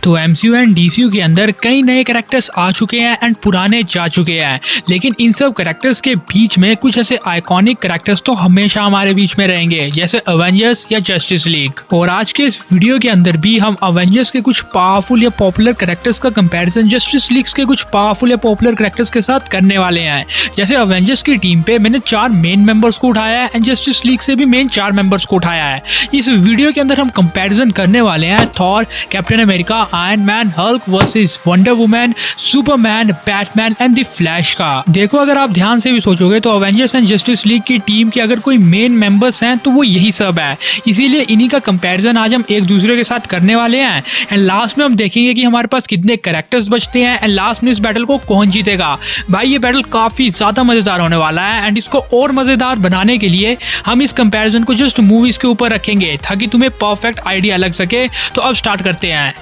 तो MCU and DCU के अंदर कई नए कैरेक्टर्स आ चुके हैं एंड पुराने जा चुके हैं, लेकिन इन सब कैरेक्टर्स के बीच में कुछ ऐसे आइकॉनिक कैरेक्टर्स तो हमेशा हमारे बीच में रहेंगे, जैसे अवेंजर्स या जस्टिस लीग। और आज के इस वीडियो के अंदर भी हम अवेंजर्स के कुछ पावरफुल या पॉपुलर कैरेक्टर्स का कंपैरिजन जस्टिस लीग के कुछ पावरफुल या पॉपुलर कैरेक्टर्स के साथ करने वाले हैं। जैसे अवेंजर्स की टीम पे मैंने 4 मेन मेंबर्स को उठाया है एंड जस्टिस लीग से भी मेन 4 मेंबर्स को उठाया है। इस वीडियो के अंदर हम कंपैरिजन करने वाले हैं Thor, captain America, iron man, Hulk versus wonder woman, Superman, Batman and the flash का। देखो, अगर आप ध्यान से भी सोचोगे तो अवेंजर्स एंड जस्टिस लीग की टीम के अगर कोई मेन मेंबर्स हैं तो वो यही सब है। इसीलिए इन्हीं का कंपैरिजन आज हम एक दूसरे के साथ करने वाले हैं एंड लास्ट में हम देखेंगे कि हमारे पास कितने कैरेक्टर्स बचते हैं एंड लास्ट में इस बैटल को कौन जीतेगा। भाई ये बैटल काफी ज्यादा मजेदार होने वाला है एंड इसको और मजेदार बनाने के लिए हम इस कंपैरिजन को जस्ट मूवीज के ऊपर रखेंगे ताकि तुम्हें परफेक्ट आइडिया लग सके। तो अब स्टार्ट करते हैं।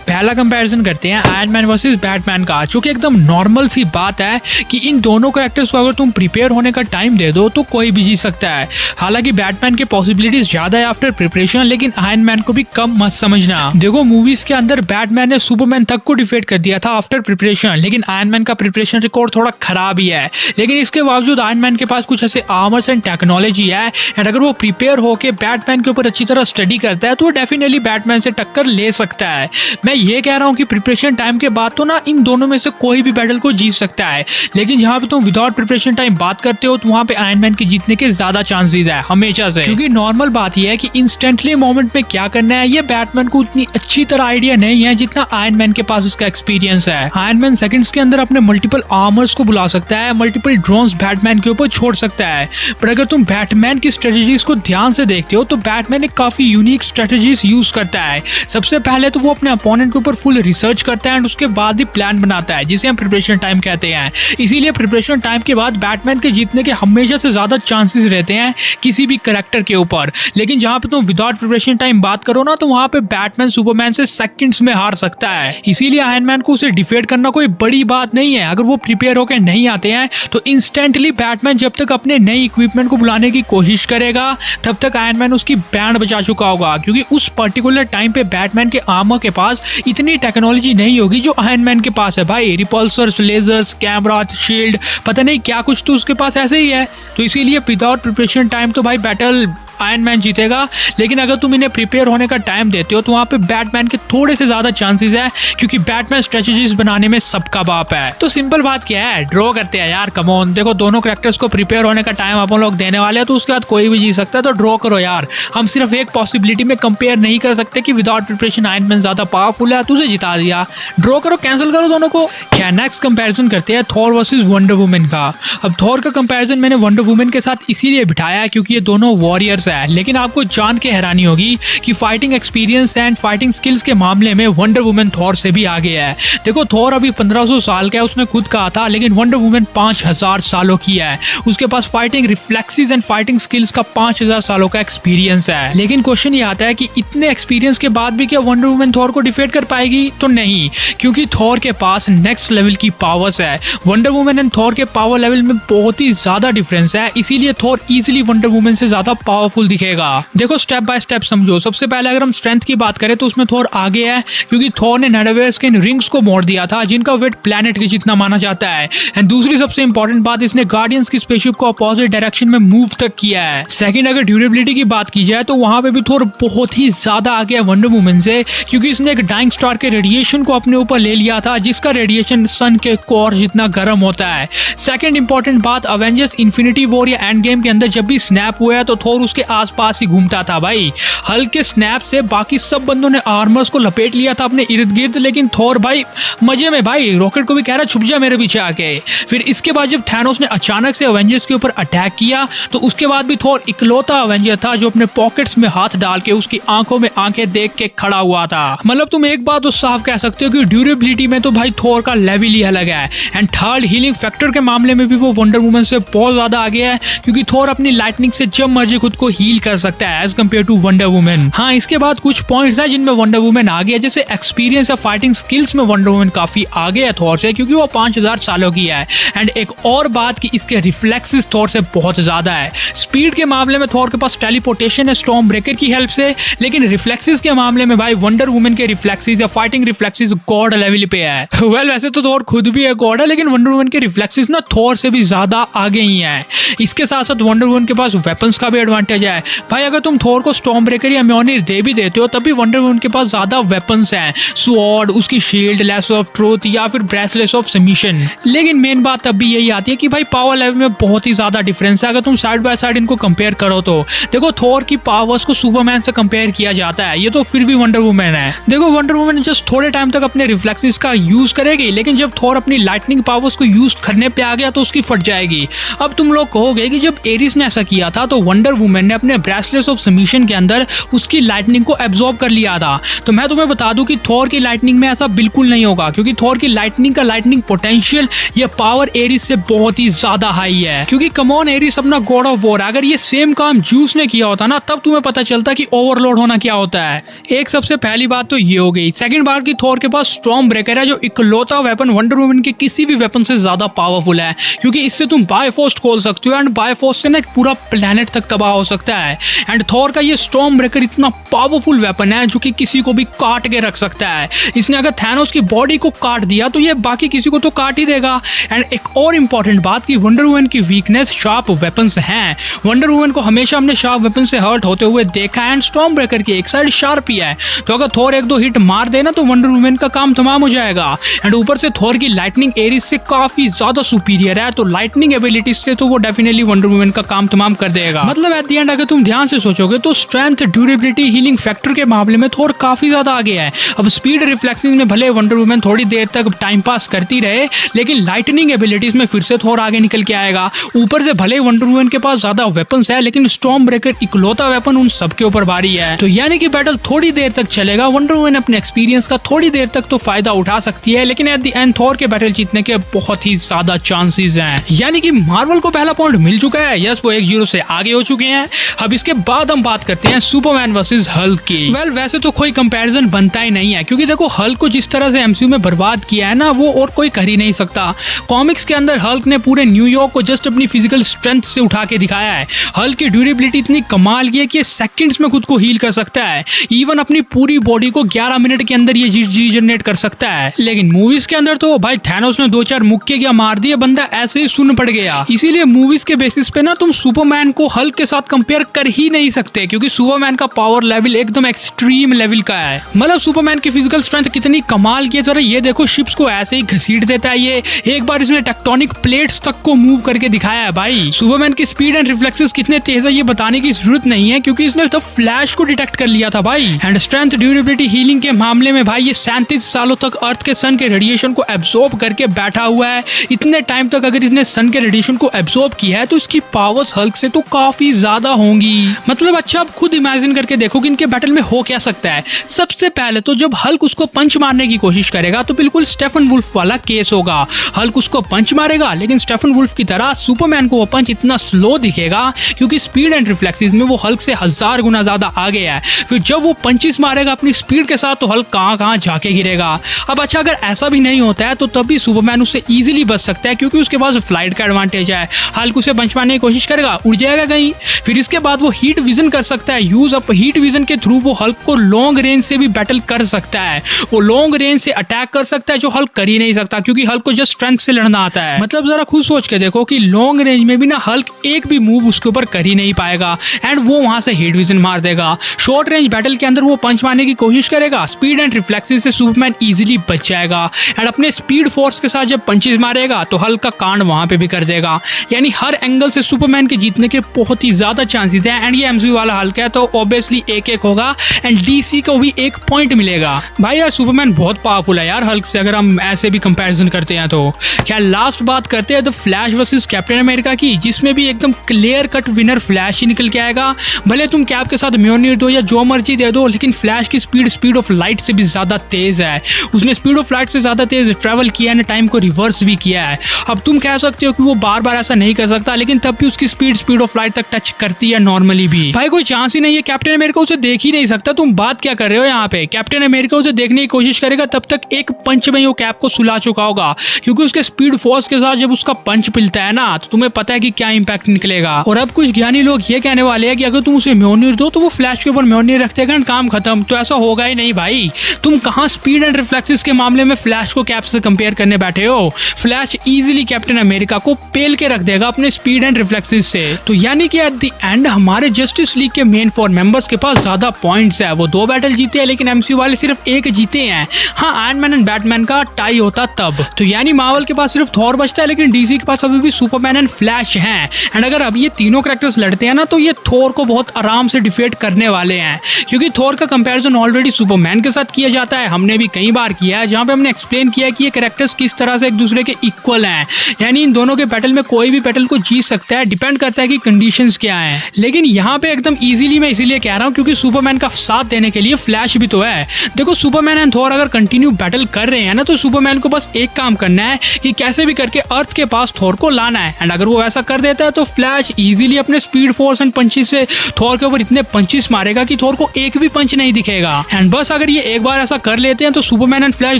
पहला कंपैरिजन करते हैं आयरन मैन वर्सेस बैटमैन का, जो कि एकदम नॉर्मल सी बात है कि इन दोनों कैरेक्टर्स को अगर तुम प्रिपेयर होने का टाइम दे दो तो कोई भी जीत सकता है। हालांकि बैटमैन के पॉसिबिलिटीज ज्यादा है आफ्टर प्रिपरेशन, लेकिन आयरन मैन को भी कम मत समझना। देखो, मूवीज के अंदर बैटमैन ने सुपरमैन तक को डिफीट कर दिया था आफ्टर प्रिपरेशन, लेकिन आयरन मैन का प्रिपरेशन रिकॉर्ड थोड़ा खराब ही है। लेकिन इसके बावजूद आयरन मैन के पास कुछ ऐसे आर्मर्स एंड टेक्नोलॉजी है एंड अगर वो प्रिपेयर होकर बैटमैन के ऊपर अच्छी तरह स्टडी करता है तो वो डेफिनेटली बैटमैन से टक्कर ले सकता है। मैं ये कह रहा हूं कि प्रिपरेशन टाइम के बाद तो ना इन दोनों में से कोई भी बैटल को जीत सकता है, लेकिन जहां पे तुम विदाउट प्रिपरेशन टाइम बात करते हो तो वहां पे आयरन मैन के जीतने के ज्यादा चांसेस है हमेशा से। क्योंकि नॉर्मल बात यह है कि इंस्टेंटली मोमेंट में क्या करना है ये बैटमैन को उतनी अच्छी तरह आइडिया नहीं है जितना आयरन मैन के पास उसका एक्सपीरियंस है। आयरन मैन सेकंड्स के अंदर अपने मल्टीपल आर्मर्स को बुला सकता है, मल्टीपल ड्रोन्स बैटमैन के ऊपर छोड़ सकता है, पर अगर तुम बैटमैन की स्ट्रेटेजीज को ध्यान से देखते हो तो बैटमैन एक काफी यूनिक स्ट्रेटेजीज यूज करता है। सबसे पहले तो वो अपने अपोनेंट के ऊपर फुल रिसर्च करता है एंड उसके बाद ही प्लान बनाता है, जिसे हम प्रिपरेशन टाइम कहते हैं। इसीलिए प्रिपरेशन टाइम के बाद बैटमैन के जीतने के हमेशा से ज्यादा चांसेस रहते हैं किसी भी कैरेक्टर के ऊपर। लेकिन जहां पे तुम विदाउट प्रिपरेशन टाइम बात करो ना तो वहां पे बैटमैन सुपरमैन से सेकंड्स में हार सकता है। इसीलिए आयरन मैन को उसे डिफीट करना कोई बड़ी बात नहीं है। अगर वो प्रिपेयर होकर नहीं आते हैं तो इंस्टेंटली बैटमैन जब तक अपने नई इक्विपमेंट को बुलाने की कोशिश करेगा तब तक आयरन मैन उसकी बैंड बचा चुका होगा, क्योंकि उस पर्टिकुलर टाइम पे बैटमैन के आर्मर के पास इतनी टेक्नोलॉजी नहीं होगी जो आयरन मैन के पास है। भाई रिपल्सर्स, लेजर्स, कैमरा, शील्ड, पता नहीं क्या कुछ तो उसके पास ऐसे ही है। तो इसीलिए विदाउट प्रिपरेशन टाइम तो भाई बैटल आयरन मैन जीतेगा। लेकिन अगर तुम इन्हें प्रिपेयर होने का टाइम देते हो तो वहां पे बैटमैन के थोड़े से ज्यादा चांसेस है, क्योंकि बैटमैन स्ट्रेटेजीज बनाने में सबका बाप है। तो सिंपल बात क्या है, ड्रॉ करते हैं यार, कम ऑन। देखो, दोनों कैरेक्टर्स को प्रिपेयर होने का टाइम अपन लोग देने वाले हैं तो उसके बाद कोई भी जीत सकता है, तो ड्रॉ करो यार। हम सिर्फ एक पॉसिबिलिटी में कंपेयर नहीं कर सकते कि विदाउट प्रिपरेशन आयरन मैन ज्यादा पावरफुल है, तुझे जिता दिया। ड्रॉ करो, कैंसिल करो दोनों को। क्या नेक्स्ट कंपैरिजन करते हैं थॉर वर्सेस वंडर वुमन का। अब थॉर का कंपैरिजन मैंने वंडर वुमन के साथ इसीलिए बिठाया क्योंकि ये दोनों वॉरियर्स है, लेकिन आपको जान के हैरानी होगी कि fighting experience and fighting skills के मामले में वंडर वुमन थॉर से भी आगे है। देखो, थॉर अभी 1500 साल का है, उसने खुद कहा था, लेकिन वंडर वुमन 5000 सालों की है। उसके पास fighting reflexes and fighting skills का 5000 सालों का एक्सपीरियंस है। लेकिन क्वेश्चन ये आता है कि इतने एक्सपीरियंस के बाद भी क्या वंडर वुमन थॉर को डिफीट कर पाएगी? तो नहीं, क्योंकि थॉर के पास नेक्स्ट लेवल की पावर्स है। वंडर वुमन एंड थॉर के पावर लेवल में बहुत ही ज्यादा डिफरेंस है, इसीलिए थॉर इजिली वंडर वुमन से ज्यादा पावरफुल दिखेगा। देखो, स्टेप बाय स्टेप समझो। सबसे पहले अगर हम स्ट्रेंथ की बात करें तो उसमें थॉर आगे है, क्योंकि थॉर ने नेडवेयर्स के रिंग्स को मोड़ दिया था जिनका वेट प्लेनेट के जितना माना जाता है। एंड दूसरी सबसे इंपॉर्टेंट बात, इसने गार्डियंस की स्पेसशिप को अपोजिट डायरेक्शन में मूव तक किया है। सेकंड, अगर ड्यूरेबिलिटी की बात की जाए तो वहां पे भी थॉर बहुत ही ज्यादा आगे है वंडर वुमन से, क्योंकि इसने एक डाइंग स्टार के रेडिएशन को अपने ऊपर ले लिया था जिसका रेडिएशन सन के कोर जितना गर्म होता है। सेकंड इंपॉर्टेंट बात, अवेंजर्स इन्फिनिटी वॉर या एंड गेम के अंदर जब भी स्नैप हुआ है तो थॉर उसके आसपास ही घूमता था। भाई, हल्के स्नैप से बाकी सब बंदों ने आर्मर्स को लपेट लिया था अपने इर्द गिर्द, लेकिन थॉर भाई मजे में, भाई रॉकेट को भी कह रहा छुप जा मेरे पीछे आके। फिर इसके बाद जब थैनोस ने अचानक से अवेंजर्स के ऊपर अटैक किया तो उसके बाद भी थॉर इकलौता अवेंजर था जो अपने पॉकेट्स में हाथ डाल के उसकी आंखों में आंखें देख के खड़ा हुआ था। मतलब तुम एक बात तो साफ कह सकते हो कि ड्यूरेबिलिटी में तो भाई थॉर का लेवल ही अलग है। एंड थर्ड, हीलिंग फैक्टर के मामले में भी वो वंडर वुमन से बहुत ज्यादा आगे है, क्योंकि थॉर अपनी लाइटनिंग से जब मर्जी खुद को हील कर सकता है as compare to Wonder Woman. हाँ, इसके बाद कुछ पॉइंट्स है जिनमें वंडर वुमन आगे है, जैसे एक्सपीरियंस या फाइटिंग स्किल्स में वंडर वुमन काफी आगे है थॉर से, क्योंकि वो 5000 सालों की है। एंड एक और बात कि इसके रिफ्लेक्सेस थॉर से बहुत ज्यादा है। स्पीड के मामले में थॉर के पास टेलीपोर्टेशन है स्टॉर्म ब्रेकर की हेल्प से, लेकिन रिफ्लेक्सेस के मामले में भाई वंडर वुमन के रिफ्लेक्सेस या फाइटिंग रिफ्लेक्सेस गॉड लेवल पे है। वेल वैसे तो थॉर खुद भी है गॉड है, लेकिन वंडर वुमन के रिफ्लेक्सेस ना थॉर से भी ज्यादा आगे ही है। इसके साथ साथ वंडर वुमन के पास वेपन्स का भी एडवांटेज है। भाई अगर तुम थॉर को स्टॉर्म ब्रेकर या म्योनिर दे भी देते हो तब भी वंडर वुमन के पास ज्यादा वेपन्स हैं, स्वॉर्ड, उसकी शील्ड, लेस ऑफ ट्रूथ या फिर ब्रेसलेस ऑफ सबमिशन। लेकिन मेन बात तब भी यही आती है कि भाई पावर लेवल में बहुत ही ज्यादा डिफरेंस है। अगर तुम साइड बाय साइड इनको कंपेयर करो तो देखो थॉर की पावर्स को सुपरमैन से कंपेयर किया जाता है, ये तो फिर भी वंडर वुमन है। देखो वंडर वुमन जस्ट थोड़े टाइम तक अपने रिफ्लेक्सेस का यूज करेगी, लेकिन जब थॉर अपनी लाइटनिंग पावर्स को यूज करने पे आ गया तो उसकी फट जाएगी। अब तुम लोग कहोगे कि जब एरिस ने ऐसा किया था तो वंडर वुमन ने अपने ब्रेसलेस ऑफ सबमिशन के अंदर उसकी लाइटनिंग को एब्जॉर्ब कर लिया था। तो मैं तुम्हें बता दूं कि थॉर की लाइटनिंग में ऐसा बिल्कुल नहीं होगा, क्योंकि थॉर की लाइटनिंग का लाइटनिंग पोटेंशियल या पावर एरिस से बहुत ही ज्यादा हाई है। क्योंकि कमॉन एरिस अपना गॉड ऑफ वॉर, अगर ये सेम काम ज्यूस ने किया होता ना तब तुम्हें पता चलता कि ओवरलोड होना क्या होता है। एक सबसे पहली बात तो ये हो गई। सेकंड बात की थॉर के पास स्टॉर्म ब्रेकर है जो इकलौता वेपन वंडर वुमन के किसी भी वेपन से ज्यादा पावरफुल है, क्योंकि इससे तुम बायफोर्स खोल सकते हो एंड बायफोर्स से ना एक पूरा प्लेनेट तक तबाह हो सकता है। एंड थॉर का ये स्टॉर्म ब्रेकर इतना पावरफुल वेपन है जो कि किसी को भी काट के रख सकता है। इसने अगर थैनोस की बॉडी को काट दिया तो ये बाकी किसी को तो काट ही देगा। एंड एक और इम्पोर्टेंट बात कि वंडर वुमन की वीकनेस शार्प वेपन्स हैं। वंडर वुमन को हमेशा हमने शार्प वेपन से हर्ट होते हुए देखा है एंड स्टॉर्म ब्रेकर की एक साइड शार्प ही है, तो अगर थॉर एक दो हिट मार देना तो वंडर वुमन का काम तमाम हो जाएगा। एंड ऊपर से थॉर की लाइटनिंग एरिस से काफी ज्यादा सुपीरियर है, तो लाइटनिंग एबिलिटीज से तो वो डेफिनेटली वंडर वुमन का काम तमाम कर देगा। मतलब एट द एंड अगर तुम ध्यान से सोचोगे तो स्ट्रेंथ, ड्यूरेबिलिटी, हीलिंग फैक्टर के मामले में थॉर काफी ज्यादा आगे है। अब स्पीड रिफ्लेक्सिंग में भले वंडर वुमन थोड़ी देर तक टाइम पास करती रहे, लेकिन लाइटनिंग एबिलिटीज में फिर से थॉर आगे निकल के आएगा। ऊपर से भले वंडर वुमन के पास ज्यादा वेपन्स है, लेकिन स्टॉर्म ब्रेकर इकलौता वेपन उन सबके ऊपर भारी है। तो यानी कि बैटल थोड़ी देर तक चलेगा। वंडर वुमन अपने एक्सपीरियंस का थोड़ी देर तक तो फायदा उठा सकती है, लेकिन एट द एंड थॉर के बैटल जीतने के बहुत ही ज्यादा चांसेस हैं। यानी कि मार्वल को पहला पॉइंट मिल चुका है। यस, वो 1-0 से आगे हो चुके हैं। अब इसके बाद हम बात करते हैं सुपरमैन वर्सेस हल्क की। वेल वैसे तो कोई कंपैरिजन बनता ही नहीं है, क्योंकि देखो हल्क को जिस तरह से एमसीयू में बर्बाद किया है ना, वो और कोई कर ही नहीं सकता। कॉमिक्स के अंदर हल्क ने पूरे न्यूयॉर्क को जस्ट अपनी फिजिकल स्ट्रेंथ से उठा के दिखाया है। हल्क की ड्यूरेबिलिटी इतनी कमाल की है कि सेकंड्स में खुद को हील कर सकता है। इवन अपनी पूरी बॉडी को 11 मिनट के अंदर ये रीजनरेट कर सकता है। लेकिन मूवीज के अंदर तो भाई थैनोस ने 2-4 मुक्के क्या मार दिए, बंदा ऐसे ही सुन पड़ गया। इसीलिए मूवीज के बेसिस पे ना तुम सुपरमैन को हल्क के साथ कंपेयर कर ही नहीं सकते, क्योंकि सुपरमैन का पावर लेवल एकदम एक्सट्रीम लेवल का है। मतलब सुपरमैन की फिजिकल स्ट्रेंथ कितनी कमाल की है, जरा ये देखो, शिप्स को ऐसे ही घसीट देता है ये। एक बार इसने टेक्टोनिक प्लेट्स तक को मूव करके दिखाया है। भाई सुपरमैन की स्पीड एंड रिफ्लेक्सेस कितने तेज है ये बताने की जरूरत नहीं है, क्योंकि इसने तो फ्लैश को डिटेक्ट कर लिया था भाई। एंड स्ट्रेंथ, ड्यूरेबिलिटी, हीलिंग के मामले में भाई ये 37 सालों तक अर्थ के सन के रेडिएशन को एब्जॉर्ब करके बैठा हुआ है। इतने टाइम तक अगर इसने सन के रेडिएशन को एब्जॉर्ब किया है तो इसकी पावर्स हल्क से तो काफी ज्यादा होंगी। मतलब अच्छा, आप खुद इमेजिन करके देखो कि इनके बैटल में हो क्या सकता है। सबसे पहले तो जब हल्क उसको पंच मारने की कोशिश करेगा तो बिल्कुल स्टेफन वुल्फ वाला केस होगा। हल्क उसको पंच मारेगा, लेकिन स्टेफन वुल्फ की तरह सुपरमैन को वो पंच इतना स्लो दिखेगा, क्योंकि स्पीड एंड रिफ्लेक्सेस में वो हल्क से 1000 गुना ज्यादा आगे है। फिर जब वो पंचेस मारेगा अपनी स्पीड के साथ तो हल्क कहां जाके गिरेगा। अब अच्छा, अगर ऐसा भी नहीं होता है तो तब भी सुपरमैन उससे इजीली बच सकता है, क्योंकि उसके पास फ्लाइट का एडवांटेज है। हल्क उसे पंच मारने की कोशिश करेगा, उड़ जाएगा कहीं। फिर इसके बाद वो हीट विजन कर सकता है यूज। अब हीट विजन के थ्रू वो हल्क को लॉन्ग रेंज से भी बैटल कर सकता है। वो लॉन्ग रेंज से अटैक कर सकता है, जो हल्क कर ही नहीं सकता, क्योंकि हल्क को जस्ट स्ट्रेंथ से लड़ना आता है। मतलब जरा खुद सोच के देखो कि लॉन्ग रेंज में भी ना हल्क एक भी मूव उसके ऊपर कर ही नहीं पाएगा एंड वो वहां से हीट विजन मार देगा। शॉर्ट रेंज बैटल के अंदर वो पंच मारने की कोशिश करेगा, स्पीड एंड रिफ्लेक्सेस से सुपरमैन इजीली बच जाएगा। एंड अपने स्पीड फोर्स के साथ जब पंचेस मारेगा तो हल्क का कांड वहां पे भी कर देगा। यानी हर एंगल से सुपरमैन के जीतने के बहुत ही ज्यादा चांसेस है। एंड ये एमसीयू वाला हल्क है तो ऑब्वियसली 1-1 होगा एंड डीसी को भी 1 पॉइंट मिलेगा। भाई यार सुपरमैन बहुत पावरफुल है यार हल्क से, अगर हम ऐसे भी कंपैरिजन करते हैं तो। क्या लास्ट बात करते हैं the flash versus captain America की, जिसमें भी एकदम क्लियर कट विनर फ्लैश ही निकल के आएगा। भले तुम कैप के साथ म्योनिर दो या जो मर्जी दे दो, लेकिन फ्लैश की स्पीड ऑफ लाइट से भी ज्यादा तेज है। उसने स्पीड ऑफ लाइट से ज्यादा तेज ट्रैवल किया है, टाइम को रिवर्स भी किया है। अब तुम कह सकते हो कि वो बार बार ऐसा नहीं कर सकता, लेकिन तब भी उसकी स्पीड ऑफ लाइट तक टच करती सकती है नॉर्मली भी। भाई कोई चांस ही नहीं है, कैप्टन अमेरिका उसे देख ही नहीं सकता। तुम बात क्या कर रहे हो यहाँ पे? कैप्टन अमेरिका उसे देखने की कोशिश करेगा, तब तक एक पंच में वो कैप को सुला चुका होगा, क्योंकि उसके स्पीड फोर्स के साथ जब उसका पंच पिलता है ना, तो तुम्हें पता है कि क्या इंपैक्ट निकलेगा। और अब कुछ ज्ञानी लोग ये कहने वाले हैं कि अगर तुम उसे म्योनिर दो तो वो फ्लैश के ऊपर म्योनिर रख देगा, काम खत्म। तो ऐसा होगा ही नहीं भाई। तुम कहाँ स्पीड एंड रिफ्लेक्सेस के मामले में फ्लैश को कैप से कंपेयर करने बैठे हो? फ्लैश इजीली कैप्टन अमेरिका को पेल के रख देगा अपने स्पीड एंड रिफ्लेक्सेस से। तो यानी कि एट द एंड हमारे जस्टिस लीग के मेन 4 मेंबर्स के पास ज्यादा पॉइंट्स है। वो 2 बैटल जीते हैं, लेकिन एमसीयू वाले सिर्फ 1 जीते हैं। हाँ, आयरन एंड बैटमैन का टाई होता तब। तो यानी मार्वल के पास सिर्फ थॉर बचता है, लेकिन डीसी के पास अभी भी सुपरमैन एंड फ्लैश हैं। एंड अगर अब ये तीनों कैरेक्टर्स लड़ते हैं ना, तो ये थॉर को बहुत आराम से डिफीट करने वाले हैं, क्योंकि थॉर का कंपैरिजन ऑलरेडी सुपरमैन के साथ किया जाता है। हमने भी कई बार किया है, जहां पे हमने एक्सप्लेन किया है कि ये कैरेक्टर्स किस तरह से एक दूसरे के इक्वल हैं। यानी इन दोनों के बैटल में कोई भी बैटल को जीत सकता है, डिपेंड करता है कि कंडीशंस क्या हैं। लेकिन यहाँ पे एकदम इजीली मैं इसीलिए कह रहा हूँ क्योंकि सुपरमैन का साथ देने के लिए फ्लैश भी तो है। देखो, सुपरमैन एंड थॉर अगर कंटिन्यू बैटल कर रहे हैं ना, तो सुपरमैन को बस एक काम करना है कि कैसे भी करके अर्थ के पास थॉर को लाना है। एंड अगर वो ऐसा कर देता है तो फ्लैश इजीली अपने स्पीड फोर्स एंड पंचेस से थॉर के ऊपर इतने पंचेस मारेगा कि थॉर को एक भी पंच नहीं दिखेगा। एंड बस अगर ये एक बार ऐसा कर लेते हैं तो सुपरमैन एंड फ्लैश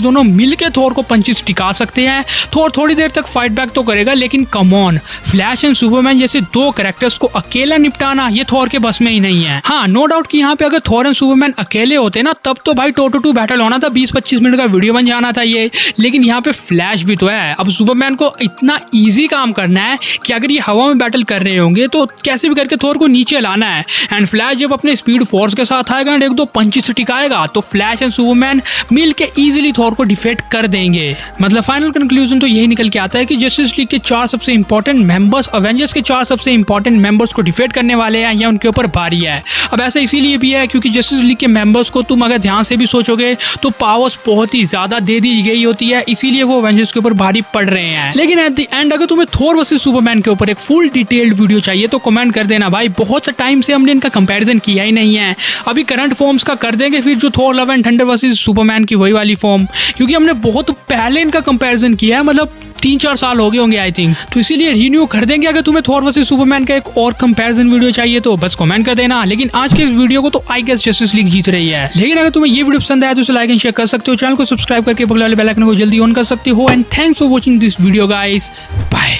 दोनों मिलकर थॉर को पंचेस टिका सकते हैं। थॉर थोड़ी देर तक फाइट बैक तो करेगा, लेकिन come on, flash and Superman जैसे 2 कैरेक्टर्स को अकेला निपटाना ये थॉर के बस में ही नहीं है। हाँ, नो डाउट कि यहाँ पे अगर थॉर एंड सुपरमैन अकेले होते ना, तब तो भाई 2-2 बैटल होना था, 20-25 मिनट का वीडियो बन जाना था ये। लेकिन यहाँ पे फ्लैश भी तो है। अब सुपरमैन को इतना इजी काम करना है कि अगर ये हवा में बैटल कर रहे होंगे तो कैसे भी करके थॉर को नीचे लाना है। एंड फ्लैश जब अपने स्पीड फोर्स के साथ आएगा एंड 1-2 पंचेस टिकाएगा, तो फ्लैश एंड सुपरमैन मिल के इजिली थॉर को डिफीट कर देंगे। मतलब फाइनल कंक्लूजन तो यही निकल के आता है कि जस्टिस लीग के 4 सबसे इंपॉर्टेंट मेंबर्स अवेंजर्स के 4 सबसे इंपॉर्टेंट मेंबर्स को डिफीट करने वाले हैं, या उनके ऊपर भारी है। अब ऐसा इसीलिए भी है क्योंकि जस्टिस लीग के मेंबर्स को तुम अगर ध्यान से भी सोचोगे तो पावर्स बहुत ही ज्यादा दे दी गई होती है, इसीलिए वो अवेंजर्स के ऊपर भारी पड़ रहे हैं। लेकिन एट द एंड अगर तुम्हें थॉर वर्सेस सुपरमैन के ऊपर एक फुल डिटेल्ड वीडियो चाहिए तो कमेंट कर देना भाई। बहुत टाइम से हमने इनका कंपैरिजन किया ही नहीं है। अभी करंट फॉर्म्स का कर देंगे, फिर जो Thor love and thunder versus Superman की वही वाली फॉर्म, क्योंकि हमने बहुत पहले इनका कंपैरिजन किया है, मतलब 3-4 साल हो गए होंगे आई थिंक। तो इसीलिए रिन्यू कर देंगे। अगर तुम्हें थॉर वर्सेस सुपरमैन का एक और कंपैरिजन वीडियो चाहिए तो बस कमेंट कर देना। लेकिन आज के इस वीडियो को तो आई गेस जस्टिस लीग जीत रही है। लेकिन अगर तुम्हें ये वीडियो पसंद आया तो उसे लाइक एंड शेयर कर सकते हो, चैनल को सब्सक्राइब करके बगल वाले बेल आइकन को जल्दी ऑन कर सकते हो। And thanks for watching this video guys, bye.